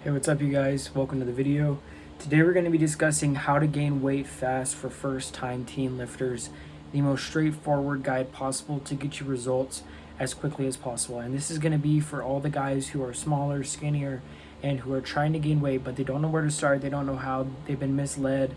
Hey, what's up, you guys? Welcome to the video. Today we're going to be discussing how to gain weight fast for first-time teen lifters, the most straightforward guide possible to get you results as quickly as possible. And this is going to be for all the guys who are smaller, skinnier, and who are trying to gain weight, but they don't know where to start, they don't know how, they've been misled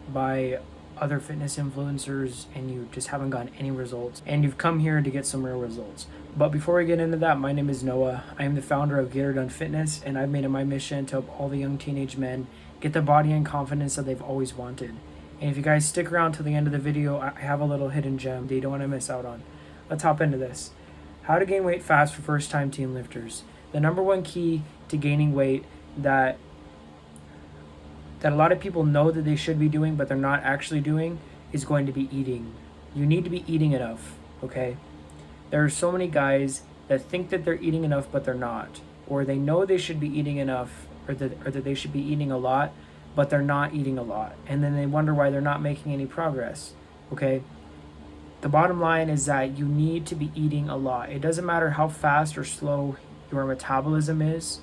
by other fitness influencers, and you just haven't gotten any results, and you've come here to get some real results. But before we get into that, my name is Noah. I am the founder of Get Her Done Fitness, and I've made it my mission to help all the young teenage men get the body and confidence that they've always wanted. And if you guys stick around till the end of the video, I have a little hidden gem that you don't want to miss out on. Let's hop into this. How to gain weight fast for first-time teen lifters. The number one key to gaining weight that a lot of people know that they should be doing but they're not actually doing is going to be eating. You need to be eating enough, okay? There are so many guys that think that they're eating enough but they're not, or they know they should be eating enough, or that they should be eating a lot but they're not eating a lot, and then they wonder why they're not making any progress, okay? The bottom line is that you need to be eating a lot. It doesn't matter how fast or slow your metabolism is,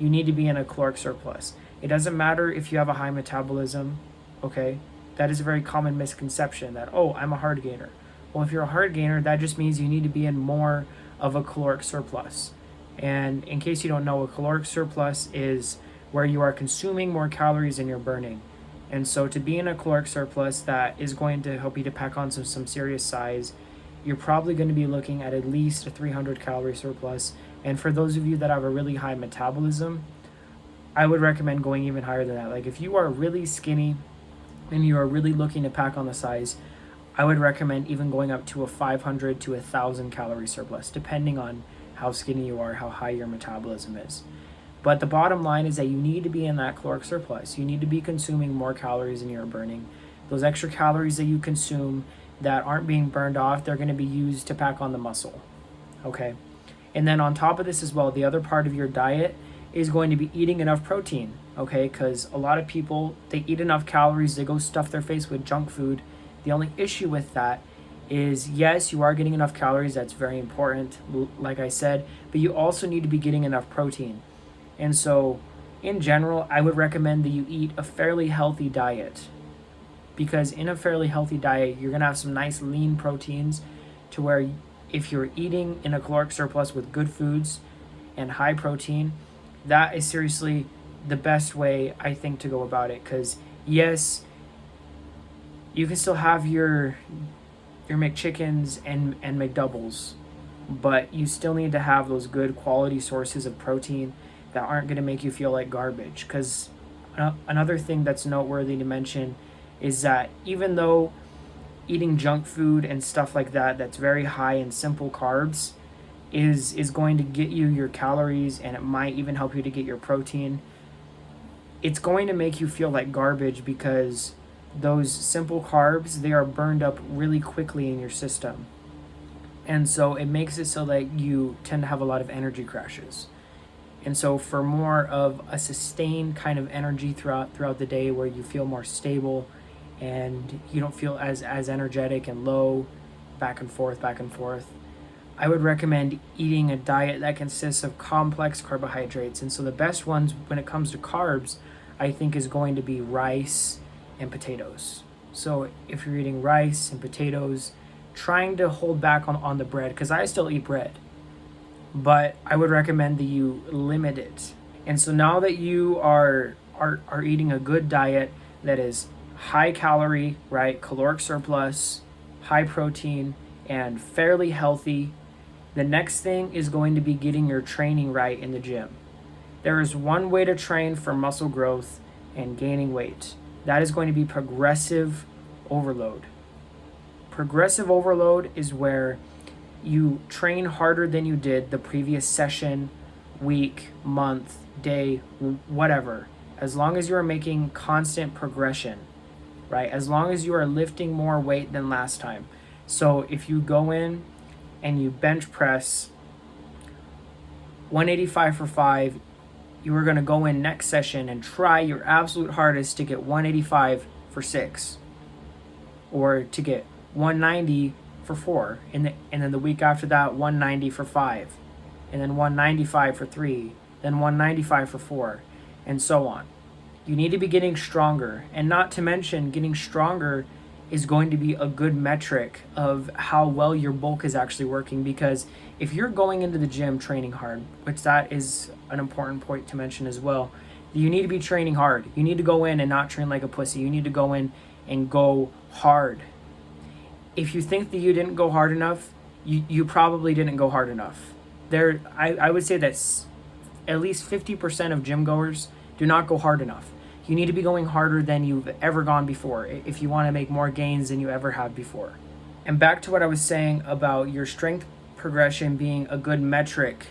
you need to be in a caloric surplus. It doesn't matter if you have a high metabolism, okay? That is a very common misconception that, oh, I'm a hard gainer. Well, if you're a hard gainer, that just means you need to be in more of a caloric surplus. And in case you don't know, a caloric surplus is where you are consuming more calories than you're burning. And so to be in a caloric surplus that is going to help you to pack on some serious size, you're probably going to be looking at least a 300 calorie surplus. And for those of you that have a really high metabolism, I would recommend going even higher than that. Like if you are really skinny and you are really looking to pack on the size, I would recommend even going up to a 500 to 1,000 calorie surplus, depending on how skinny you are, how high your metabolism is. But the bottom line is that you need to be in that caloric surplus. You need to be consuming more calories than you're burning. Those extra calories that you consume that aren't being burned off, they're going to be used to pack on the muscle, okay? And then on top of this as well, the other part of your diet is going to be eating enough protein, okay? Because a lot of people, they eat enough calories, they go stuff their face with junk food. The only issue with that is, yes, you are getting enough calories, that's very important, like I said, but you also need to be getting enough protein. And so, in general, I would recommend that you eat a fairly healthy diet, because in a fairly healthy diet, you're gonna have some nice lean proteins to where if you're eating in a caloric surplus with good foods and high protein, that is seriously the best way, I think, to go about it. Because yes, you can still have your McChickens and McDoubles, but you still need to have those good quality sources of protein that aren't going to make you feel like garbage. Because another thing that's noteworthy to mention is that even though eating junk food and stuff like that that's very high in simple carbs is going to get you your calories, and it might even help you to get your protein, it's going to make you feel like garbage because those simple carbs, they are burned up really quickly in your system. And so it makes it so that you tend to have a lot of energy crashes. And so for more of a sustained kind of energy throughout the day, where you feel more stable and you don't feel as energetic and low, back and forth, I would recommend eating a diet that consists of complex carbohydrates. And so the best ones when it comes to carbs, I think, is going to be rice and potatoes. So if you're eating rice and potatoes, trying to hold back on the bread, because I still eat bread, but I would recommend that you limit it. And so now that you are eating a good diet that is high calorie, right, caloric surplus, high protein, and fairly healthy, the next thing is going to be getting your training right in the gym. There is one way to train for muscle growth and gaining weight. That is going to be progressive overload. Progressive overload is where you train harder than you did the previous session, week, month, day, whatever. As long as you are making constant progression, right? As long as you are lifting more weight than last time. So if you go in and you bench press 185 for 5, you are going to go in next session and try your absolute hardest to get 185 for 6, or to get 190 for 4, and then the week after that 190 for 5, and then 195 for 3, then 195 for 4. and so on. You need to be getting stronger, and not to mention getting stronger is going to be a good metric of how well your bulk is actually working, because if you're going into the gym training hard, which that is an important point to mention as well, you need to be training hard. You need to go in and not train like a pussy. You need to go in and go hard. If you think that you didn't go hard enough, you probably didn't go hard enough. I would say that at least 50% of gym goers do not go hard enough. You need to be going harder than you've ever gone before if you want to make more gains than you ever have before. And back to what I was saying about your strength progression being a good metric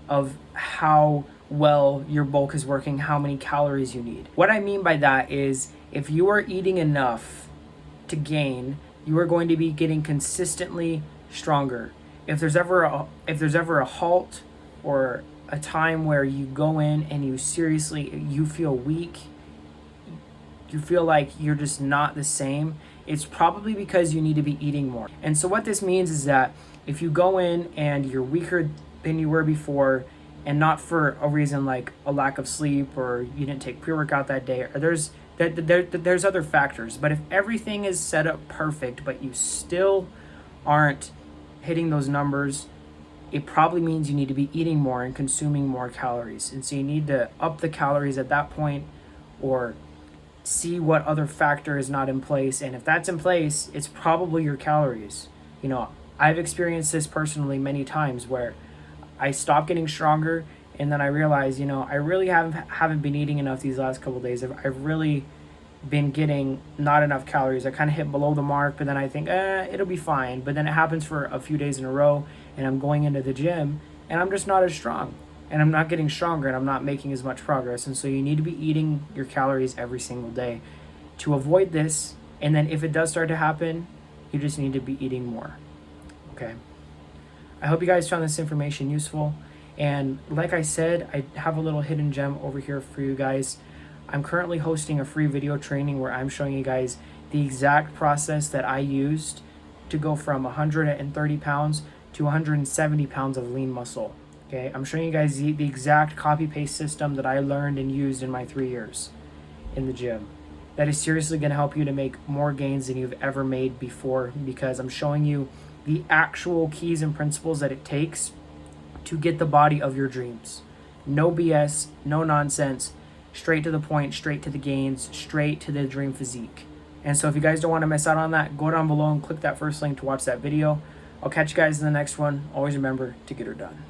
of how well your bulk is working, how many calories you need. What I mean by that is if you are eating enough to gain, you are going to be getting consistently stronger. If there's ever a halt or a time where you go in and you feel weak, you feel like you're just not the same, it's probably because you need to be eating more. And so what this means is that if you go in and you're weaker than you were before, and not for a reason like a lack of sleep or you didn't take pre-workout that day, or there's other factors, but if everything is set up perfect but you still aren't hitting those numbers, it probably means you need to be eating more and consuming more calories. And so you need to up the calories at that point, or see what other factor is not in place. And if that's in place, it's probably your calories. You know, I've experienced this personally many times where I stopped getting stronger and then I realized, I really haven't been eating enough these last couple of days. I've really been getting not enough calories. I kind of hit below the mark, but then I think, it'll be fine. But then it happens for a few days in a row and I'm going into the gym and I'm just not as strong. And I'm not getting stronger and I'm not making as much progress. And so you need to be eating your calories every single day to avoid this. And then if it does start to happen, you just need to be eating more. Okay. I hope you guys found this information useful. And like I said, I have a little hidden gem over here for you guys. I'm currently hosting a free video training where I'm showing you guys the exact process that I used to go from 130 pounds to 170 pounds of lean muscle. Okay, I'm showing you guys the exact copy-paste system that I learned and used in my 3 years in the gym. That is seriously going to help you to make more gains than you've ever made before, because I'm showing you the actual keys and principles that it takes to get the body of your dreams. No BS, no nonsense, straight to the point, straight to the gains, straight to the dream physique. And so if you guys don't want to miss out on that, go down below and click that first link to watch that video. I'll catch you guys in the next one. Always remember to get her done.